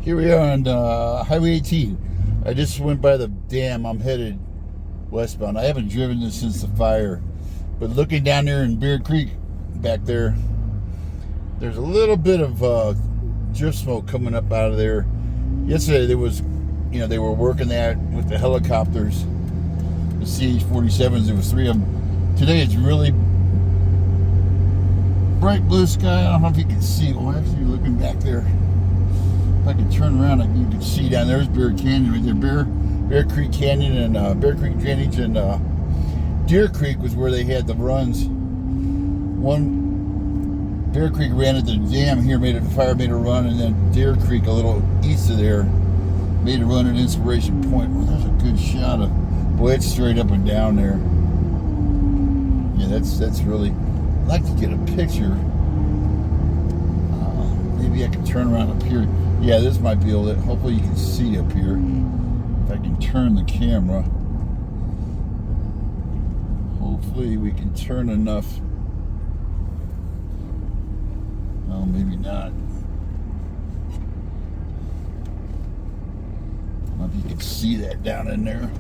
Here we are on Highway 18. I just went by the dam. I'm headed westbound. I haven't driven this since the fire. But looking down there in Bear Creek, back there, there's a little bit of drift smoke coming up out of there. Yesterday there was, they were working that with the helicopters, the CH-47s. There was 3 of them. Today it's really bright blue sky. I don't know if you can see. Well, actually, looking back there, if I could turn around, you can see down there's Bear Canyon right there. Bear Creek Canyon and Bear Creek Drainage and Deer Creek was where they had the runs. One Bear Creek ran at the dam here, the fire made a run, and then Deer Creek a little east of there made a run at Inspiration Point. Well, there's a good shot of, boy, it's straight up and down there. Yeah, that's really, I'd like to get a picture. Maybe I can turn around up here. Yeah, this might be able to, hopefully you can see up here. If I can turn the camera. Hopefully we can turn enough. Oh, maybe not. I don't know if you can see that down in there.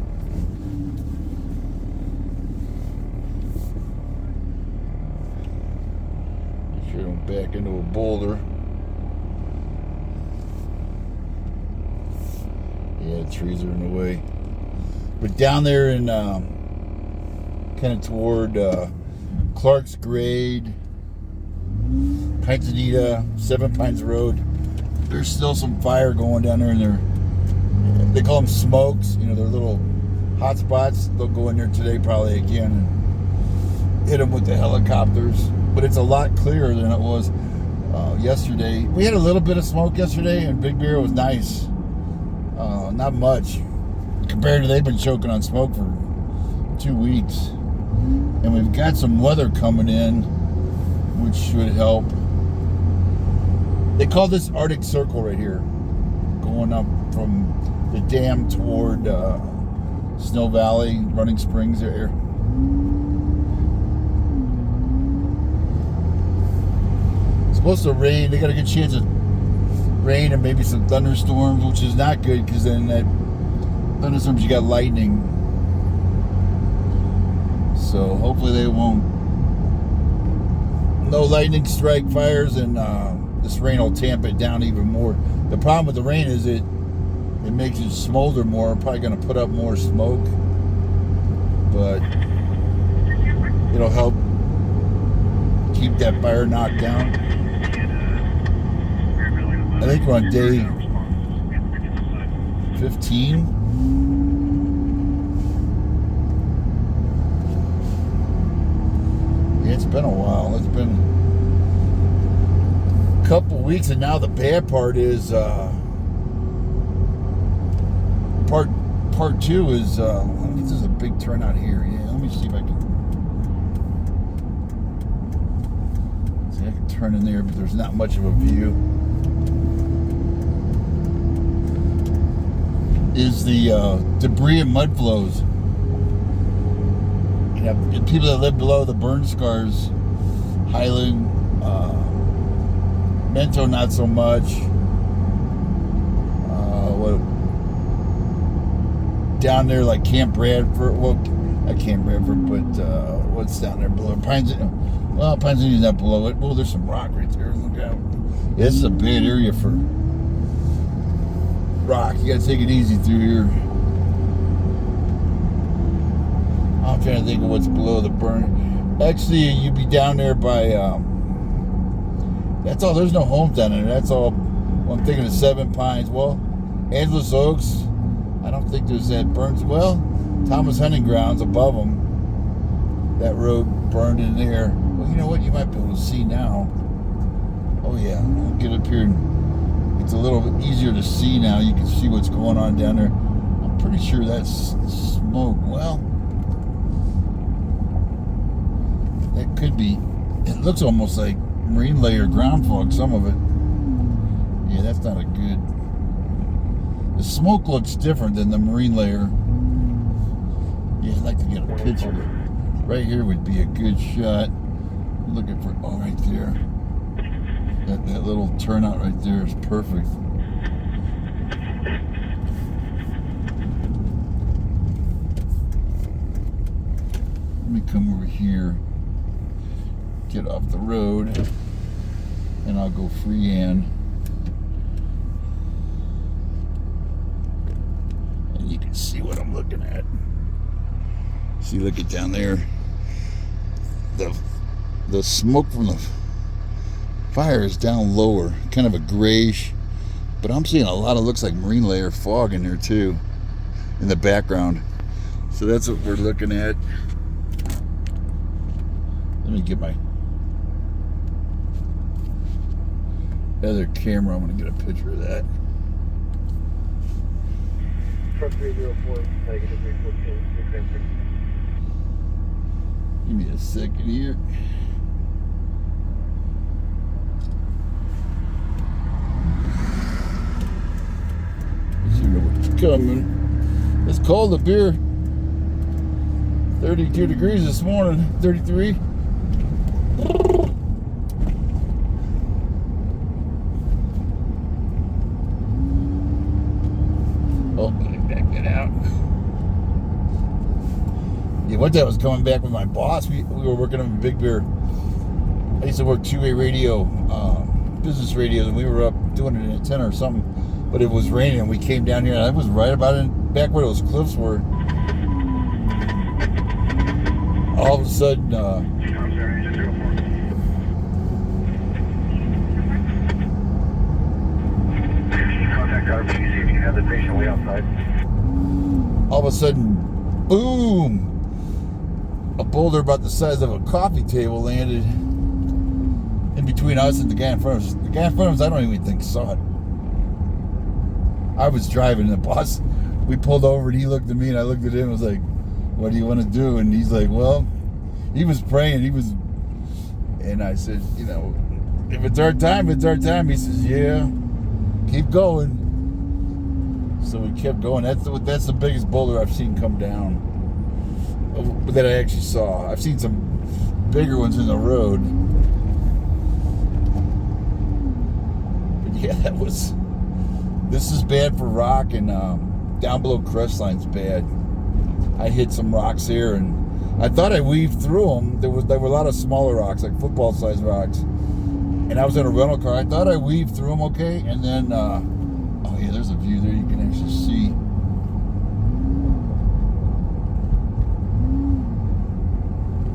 Make sure I don't back into a boulder. Yeah, trees are in the way. But down there in kind of toward Clark's Grade, Pintanita, 7 Pines Road, there's still some fire going down there, and they call them smokes. They're little hot spots. They'll go in there today probably again and hit them with the helicopters. But it's a lot clearer than it was yesterday. We had a little bit of smoke yesterday, and Big Bear was nice. Not much compared to they've been choking on smoke for 2 weeks. And we've got some weather coming in, which should help. They call this Arctic Circle right here, going up from the dam toward Snow Valley, Running Springs area. It's supposed to rain. They got a good chance of rain and maybe some thunderstorms, which is not good because then that thunderstorms you got lightning. So hopefully they won't. No lightning strike fires, and this rain will tamp it down even more. The problem with the rain is it makes it smolder more. Probably going to put up more smoke, but it'll help keep that fire knocked down. I think we're on day 15. Yeah, it's been a while. It's been a couple weeks, and now the bad part is part 2 is this is a big turnout here. Yeah, let me see if I can turn in there, but there's not much of a view. Is the debris and mud flows. People that live below the burn scars, Highland, Mento not so much. Down there like Camp Bradford, well, not Camp Bradford, but what's down there below? Pinesine's not below it. Well, there's some rock right there. Look out. Yeah, this is a bad area for rock. You gotta take it easy through here. I'm trying to think of what's below the burn. Actually, you'd be down there by that's all. There's no homes down there. That's all. Well, I'm thinking of 7 Pines. Well, Angeles Oaks, I don't think there's that burns. Well, Thomas Hunting Grounds above them, that road burned in there. Well, you know what, you might be able to see now. Oh yeah, I'll get up here and it's a little bit easier to see now. You can see what's going on down there. I'm pretty sure that's smoke. Well, that could be. It looks almost like marine layer ground fog, some of it. Yeah, that's not a good. The smoke looks different than the marine layer. Yeah, I'd like to get a picture. Right here would be a good shot. Looking for, oh, right there. That little turnout right there is perfect. me come over here, get off the road, and I'll go freehand. And you can see what I'm looking at. See, look at down there. The smoke from the fire is down lower, kind of a grayish, but I'm seeing a lot of looks like marine layer fog in there too, in the background. So that's what we're looking at. Let me get my other camera. I'm going to get a picture of that. Truck 304, negative 314, Give me a second here. Let's see what's coming. It's cold up here. 32 degrees this morning. 33. Oh, let me back that out. Yeah, one day I was coming back with my boss. We were working on Big Bear. I used to work two-way radio, business radios, and we were up doing an antenna or something. But it was raining, and we came down here, and I was right about it, back where those cliffs were. All of a sudden, all of a sudden, boom! A boulder about the size of a coffee table landed in between us and the guy in front of us. The guy in front of us, I don't even think saw it. I was driving, and the boss, we pulled over, and he looked at me, and I looked at him, and was like, what do you want to do? And he's like, well, he was praying, and I said, you know, if it's our time, it's our time. He says, yeah, keep going. So we kept going. That's the biggest boulder I've seen come down, that I actually saw. I've seen some bigger ones in the road. But yeah, this is bad for rock, and down below crest line's bad. I hit some rocks here, and I thought I weaved through them. There were a lot of smaller rocks, like football-sized rocks. And I was in a rental car. I thought I weaved through them okay, and then, oh yeah, there's a view there you can actually see.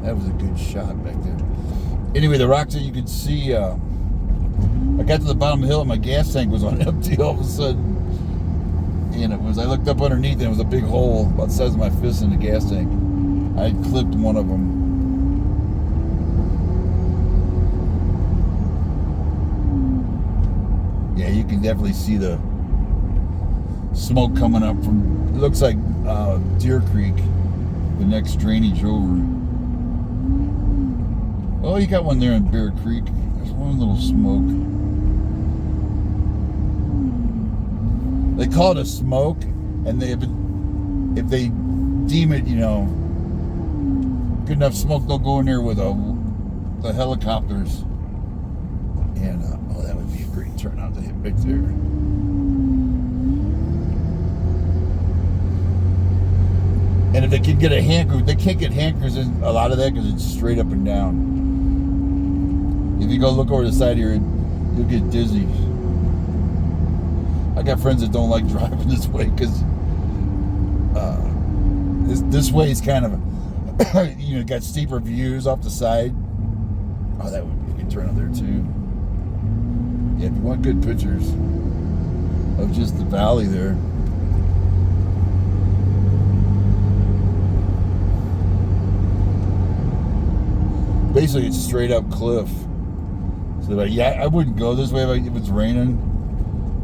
That was a good shot back there. Anyway, the rocks that you could see, I got to the bottom of the hill and my gas tank was on empty all of a sudden. And I looked up underneath and it was a big hole about the size of my fist in the gas tank. I had clipped one of them. Yeah, you can definitely see the smoke coming up from, it looks like Deer Creek, the next drainage over. Oh, you got one there in Bear Creek. There's one little smoke. They call it a smoke, and if they deem it, you know, good enough smoke, they'll go in there with the helicopters. And oh, that would be a great turnout to hit right there. And if they can get a hand crew, they can't get hand crews in a lot of that because it's straight up and down. If you go look over the side here, you'll get dizzy. I got friends that don't like driving this way because this way is kind of, you know, got steeper views off the side. Oh, that would be a good turnout there too. Yeah, if you want good pictures of just the valley there. Basically, it's straight up cliff. So, yeah, I wouldn't go this way if it's raining.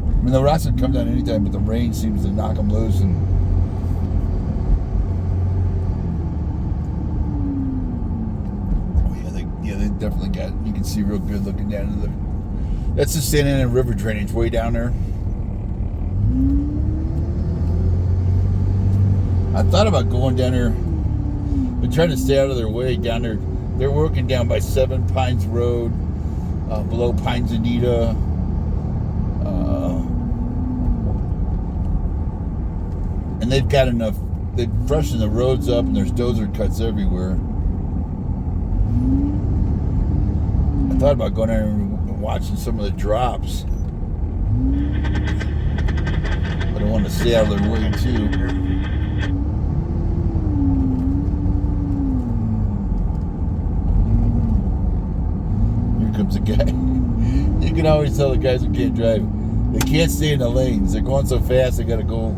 I mean, the rocks would come down anytime, but the rain seems to knock them loose. And oh yeah, they definitely got. You can see real good looking down into the. That's the Santa Ana River drainage way down there. I thought about going down there, but trying to stay out of their way down there. They're working down by 7 Pines Road, below Pines Anita. And they've got enough, they've freshened the roads up and there's dozer cuts everywhere. thought about going there and watching some of the drops. But I want to stay out of their way too. Here comes a guy. You can always tell the guys who can't drive. They can't stay in the lanes. They're going so fast they gotta go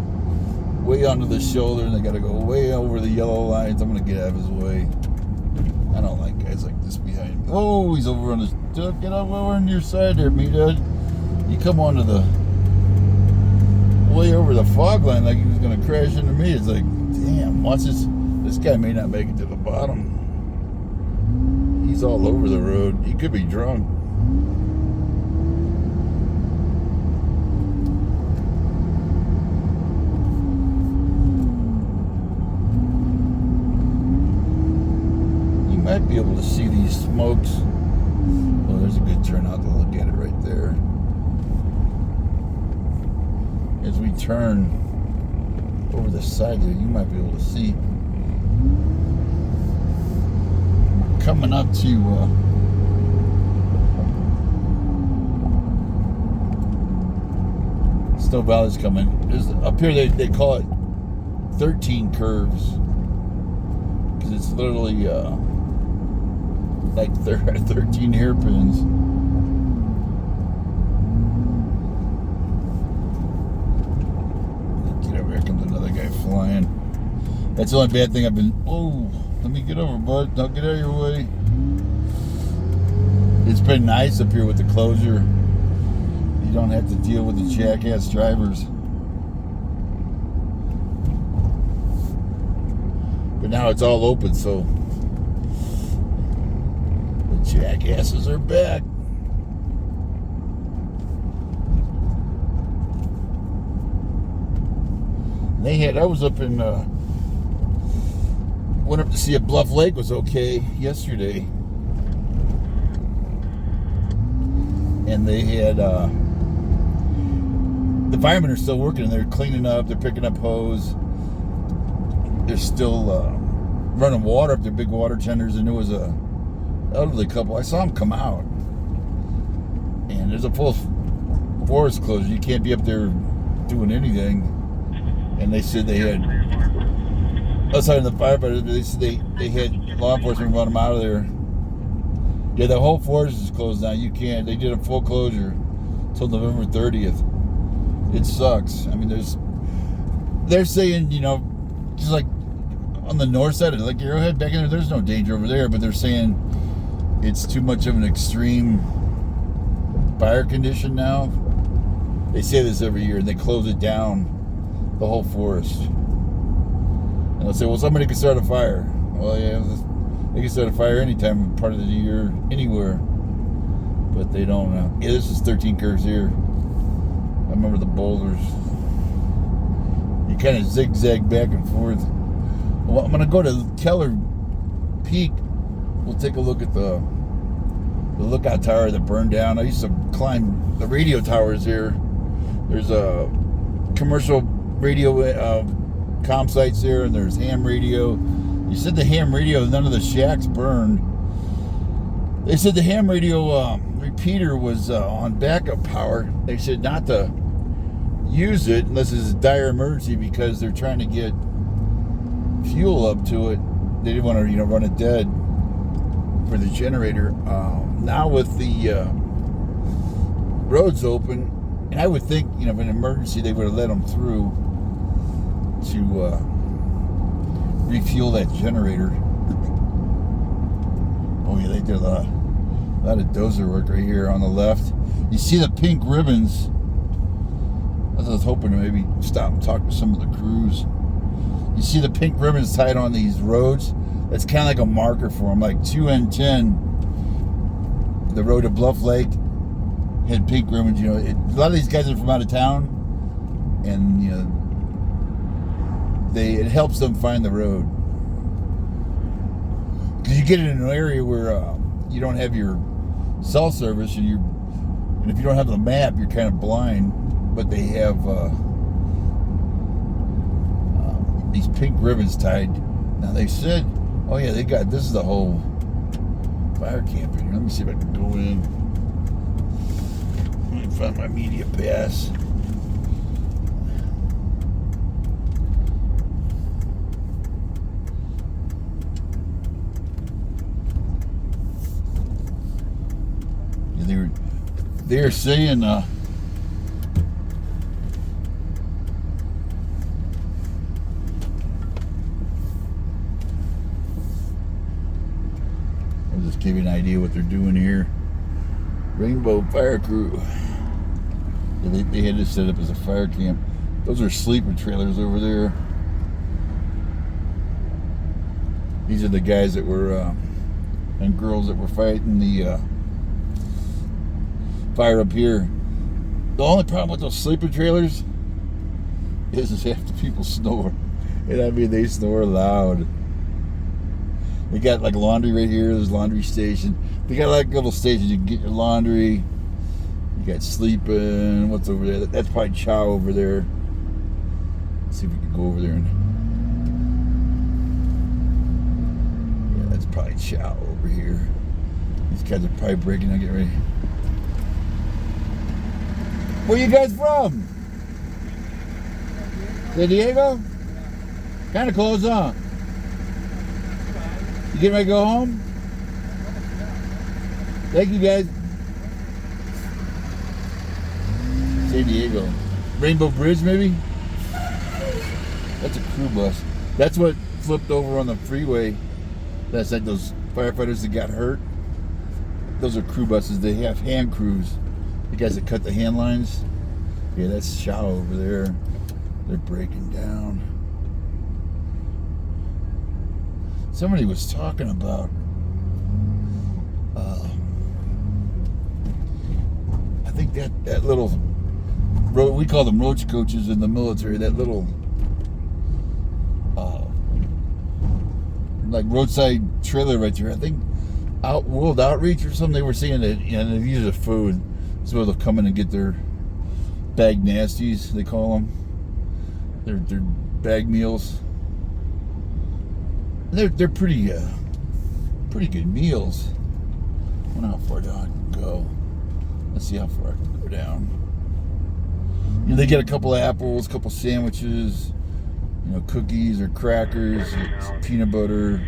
way under the shoulder and they gotta go way over the yellow lines. I'm gonna get out of his way. I don't like guys like this behind me. Oh, he's over on his... Get over on your side there, me dude. You come onto the... way over the fog line like he was gonna crash into me. It's like, damn, watch this. This guy may not make it to the bottom. He's all over the road. He could be drunk. Might be able to see these smokes. Well, there's a good turnout to look at it right there. As we turn over the side there, you might be able to see. We're coming up to Snow Valley's coming. Up here they call it 13 curves because it's literally like 13 hairpins. Get over here, comes another guy flying. That's the only bad thing I've been... Oh, let me get over, bud. Don't get out of your way. It's been nice up here with the closure. You don't have to deal with the jackass drivers. But now it's all open, so jackasses are back. I was up in, went up to see if Bluff Lake was okay yesterday. And they had, the firemen are still working and they're cleaning up, they're picking up hose. They're still running water up their big water tenders, and there was a elderly couple. I saw them come out, and there's a full forest closure. You can't be up there doing anything. And they said they had, outside of the firefighters, they said they had law enforcement run them out of there. Yeah, the whole forest is closed now. You can't. They did a full closure till November 30th. It sucks. I mean, they're saying, you know, just like on the north side of like Arrowhead back in there, there's no danger over there, but they're saying it's too much of an extreme fire condition now. They say this every year, and they close it down, the whole forest. And they'll say, well, somebody can start a fire. Well, yeah, they can start a fire anytime, part of the year, anywhere. But they don't know. Yeah, this is 13 curves here. I remember the boulders. You kind of zigzag back and forth. Well, I'm going to go to Keller Peak. We'll take a look at the lookout tower that burned down. I used to climb the radio towers here. There's a commercial radio comm sites here, and there's ham radio. You said the ham radio, none of the shacks burned. They said the ham radio repeater was on backup power. They said not to use it unless it's a dire emergency because they're trying to get fuel up to it. They didn't want to, run it dead for the generator. Now with the roads open, and I would think, if an emergency, they would have let them through to refuel that generator. Oh yeah, they did a lot of dozer work right here on the left. You see the pink ribbons. I was hoping to maybe stop and talk to some of the crews. You see the pink ribbons tied on these roads? That's kind of like a marker for them. Like 2N10, the road to Bluff Lake, had pink ribbons. A lot of these guys are from out of town, and it helps them find the road. Because you get in an area where you don't have your cell service, and if you don't have the map, you're kind of blind. But they have these pink ribbons tied. Now they said, oh yeah, this is the whole fire camp in here. Let me see if I can go in. Let me find my media pass. Yeah, they were saying I'll just give you an idea what they're doing here. Rainbow Fire Crew. Yeah, they had this set up as a fire camp. Those are sleeper trailers over there. These are the guys that were and girls that were fighting the fire up here. The only problem with those sleeper trailers is half the people snore. And I mean, they snore loud. They got like laundry right here. There's a laundry station. They got like little stations. You can get your laundry. You got sleeping. What's over there? That's probably chow over there. Let's see if we can go over there and. Yeah, that's probably chow over here. These guys are probably breaking. I'll get ready. Where you guys from? San Diego? Kind of close, huh? You getting ready to go home? Thank you, guys. San Diego. Rainbow Bridge, maybe? That's a crew bus. That's what flipped over on the freeway. That's like those firefighters that got hurt. Those are crew buses. They have hand crews. The guys that cut the hand lines. Yeah, that's Shaw over there. They're breaking down. Somebody was talking about I think that little road, we call them roach coaches in the military, that little like roadside trailer right there. I think World Outreach or something, they were saying that, you know, they use it food. So they'll come in and get their bag nasties, they call them. Their bag meals. They're pretty good meals. I wonder how far down I can go. Let's see how far I can go down. You know, they get a couple of apples, a couple sandwiches, you know, cookies or crackers, peanut butter.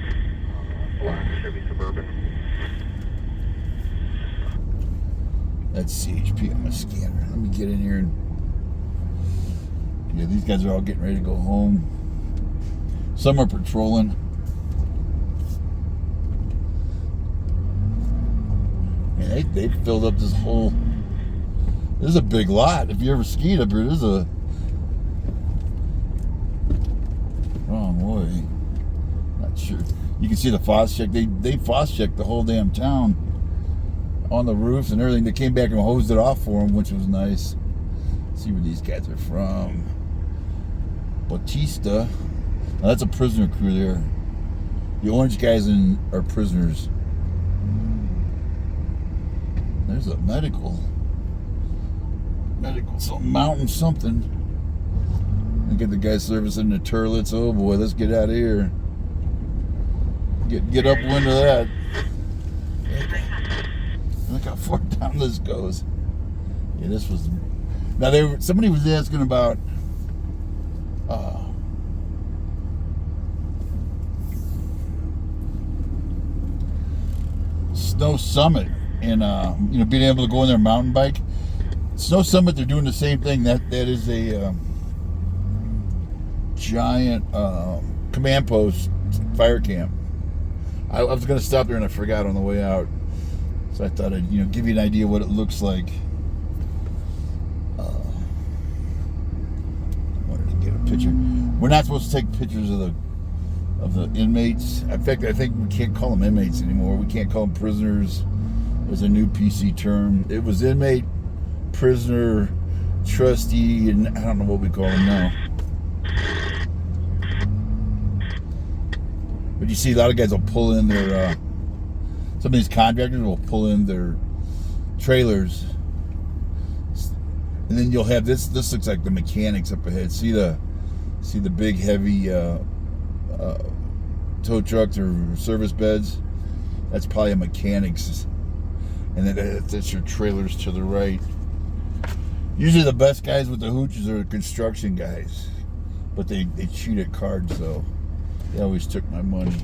Chevy Suburban. That's CHP on my scanner. Let me get in here and yeah, these guys are all getting ready to go home. Some are patrolling. Yeah, they filled up this whole. This is a big lot. If you ever skied up here, this is a wrong way. Not sure. You can see the frost check. They frost checked the whole damn town on the roofs and everything. They came back and hosed it off for them, which was nice. Let's see where these guys are from. Bautista. Now that's a prisoner crew there. The orange guys are prisoners. There's a medical something, mountain something. Look at the guy servicing the turlets. Oh boy, let's get out of here. Get upwind of that. Look how far down this goes. Yeah, this was. Now somebody was asking about Snow Summit and you know, being able to go on their mountain bike. Snow Summit, they're doing the same thing. That is a giant command post fire camp. I was going to stop there and I forgot on the way out, so I thought I'd, you know, give you an idea what it looks like. Wanted to get a picture. We're not supposed to take pictures of the inmates. In fact, I think we can't call them inmates anymore. We can't call them prisoners. There's a new PC term. It was inmate, prisoner, trustee, and I don't know what we call them now. But you see, a lot of guys will pull in their, some of these contractors will pull in their trailers. And then you'll have this looks like the mechanics up ahead. See the big heavy tow trucks or service beds? That's probably a mechanic's. And then that's your trailers to the right. Usually the best guys with the hooches are the construction guys. But they cheat at cards, though. They always took my money.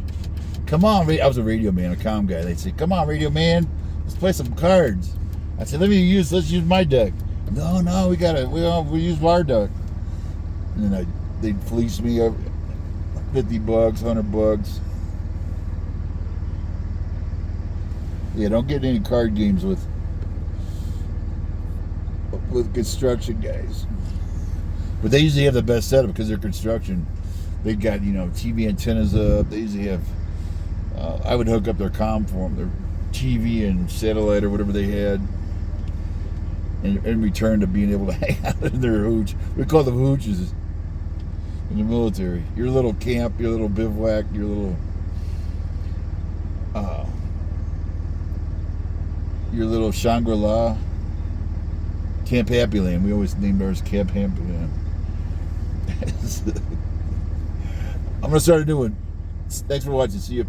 Come on, I was a radio man, a comm guy. They'd say, come on, radio man, let's play some cards. I said, let's use my deck. No, we use our deck. And then they'd fleece me up $50, $100. Yeah, don't get any card games with construction guys. But they usually have the best setup because they're construction. They got, TV antennas up. They usually have, I would hook up their comm for them, their TV and satellite or whatever they had, in return to being able to hang out in their hooch. We call them hooches in the military. Your little camp, your little bivouac, your little Shangri-La. Camp Happy Land. We always named ours Camp Happy Land. I'm going to start a new one. Thanks for watching. See you.